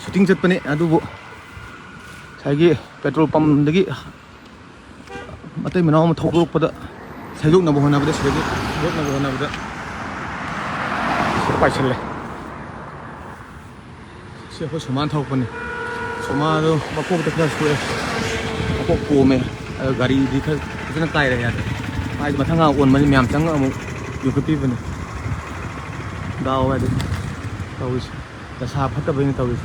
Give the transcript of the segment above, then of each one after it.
shooting chutpani adubu saigi petrol pump dagi matai manau ma thokdokpada saidok na bohna bada sidagi dok na bohna bada paisale se ho saman thokpani soma do bakok ta kha suwe bakok pome gari di kha jana kai ra ya ai mathanga on mani myam chang amu yukapi bani daw wa de tawis ta sa phatta bani tawis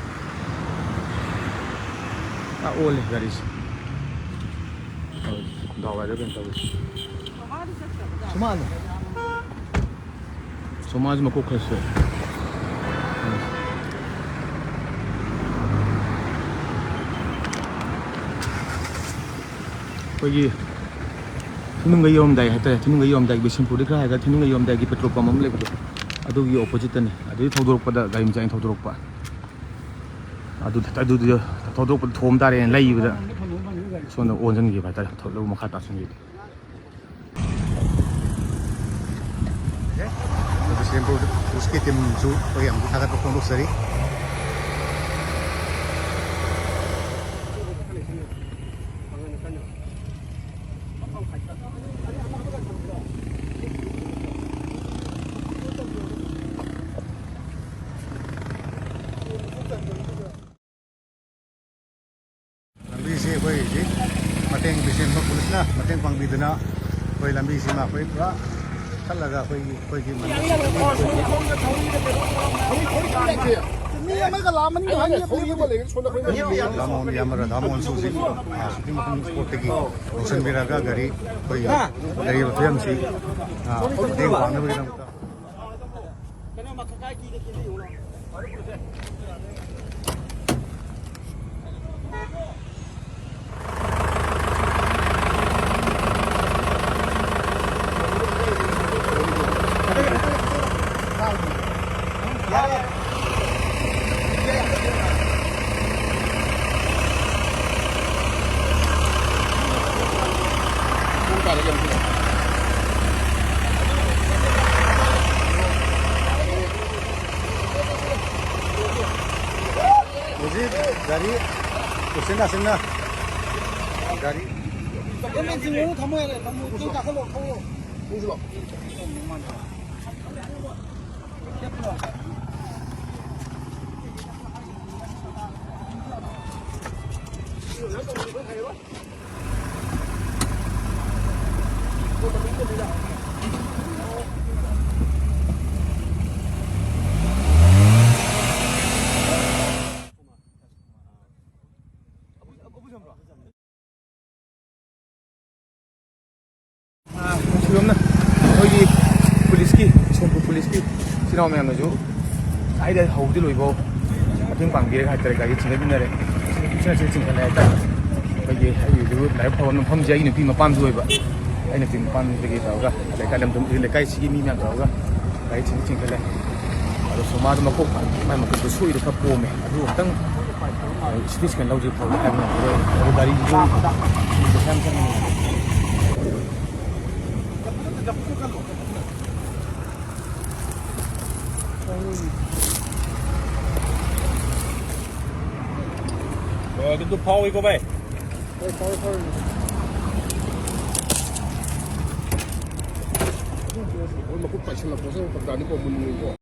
a ole gari daw wa de ben tawis soma ma ko khase kogi Tinunga yom dai hata tinunga yom dai Bisinpur dikra haga tinunga yom dai gi petrol pump am lebu adu gi opposite ne adu thodorok pada gai mjang thodorok pa adu thodorok pa thom tare lai bida sona onjang gi ba ta thodo makha ta sing gi Bisinpur uski tim ju kogi am thaga to konduk sari mateng bisin ma pulis na mateng pangbidana koi lambi sima koi pra thalaga koi gi man lamon yamara damon suji suji makam sport ki ocean biraga gari koi gari othyam si deng bangna bira muta kana makakai ki ki yuna Dari sena dari ini jingu tamu ya tamu kita kalau usul Sino me ando yo ai da hau di loibo ating panggil hai tere gari chine binare chine la ta bagi ai du lai phawon nam pham jai ni pi ma pam du ba ai na tin pam de ge ta ga lai ka lam dum le kai si mi myam ta ga kai chine la ado soma ma ko mai ma ko su i ka po me adu tang space kan lau ji phaw ha na ro gari ju de sam sam Itu pau iko bay. Pau. Oi, makuk paisala posa pagdani ko mun ko.